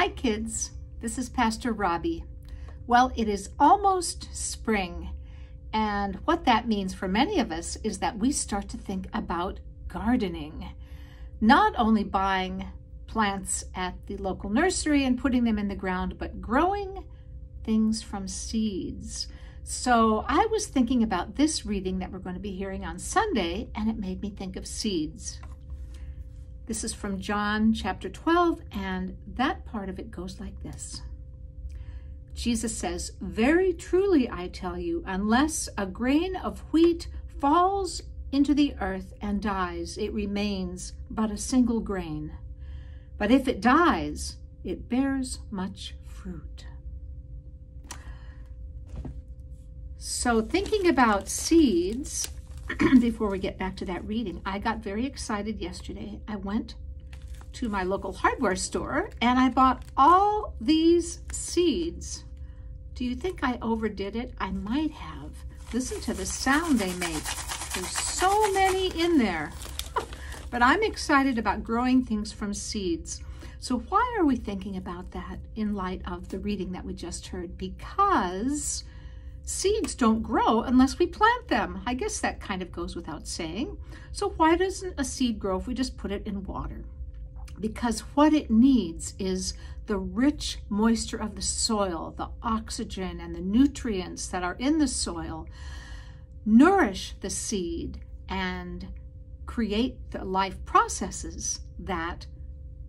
Hi kids, this is Pastor Raabe. Well, it is almost spring, and what that means for many of us is that we start to think about gardening. Not only buying plants at the local nursery and putting them in the ground, but growing things from seeds. So I was thinking about this reading that we're going to be hearing on Sunday, and it made me think of seeds. This is from John chapter 12, and that part of it goes like this. Jesus says, "Very truly I tell you, unless a grain of wheat falls into the earth and dies, it remains but a single grain. But if it dies, it bears much fruit." So thinking about seeds, before we get back to that reading, I got very excited yesterday. I went to my local hardware store and I bought all these seeds. Do you think I overdid it? I might have. Listen to the sound they make. There's so many in there. But I'm excited about growing things from seeds. So why are we thinking about that in light of the reading that we just heard? Because seeds don't grow unless we plant them. I guess that kind of goes without saying. So why doesn't a seed grow if we just put it in water? Because what it needs is the rich moisture of the soil, the oxygen and the nutrients that are in the soil, nourish the seed and create the life processes that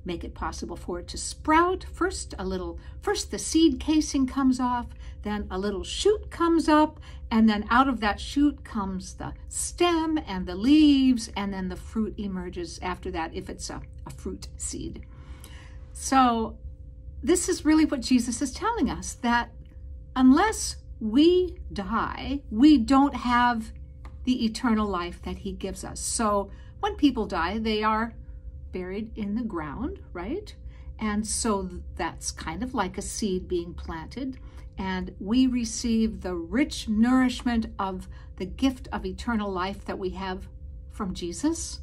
make it possible for it to sprout. First the seed casing comes off, then a little shoot comes up, and then out of that shoot comes the stem and the leaves, and then the fruit emerges after that if it's a fruit seed. So this is really what Jesus is telling us, that unless we die, we don't have the eternal life that he gives us. So when people die, they are buried in the ground, right? And so that's kind of like a seed being planted, and we receive the rich nourishment of the gift of eternal life that we have from Jesus,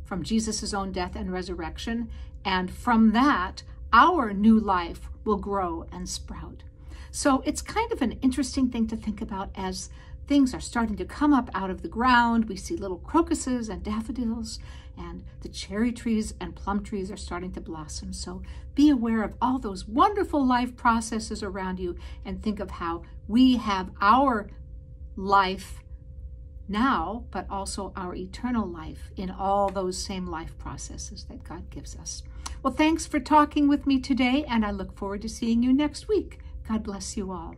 from Jesus's own death and resurrection, and from that, our new life will grow and sprout. So it's kind of an interesting thing to think about as things are starting to come up out of the ground. We see little crocuses and daffodils, and the cherry trees and plum trees are starting to blossom. So be aware of all those wonderful life processes around you and think of how we have our life now, but also our eternal life in all those same life processes that God gives us. Well, thanks for talking with me today, and I look forward to seeing you next week. God bless you all.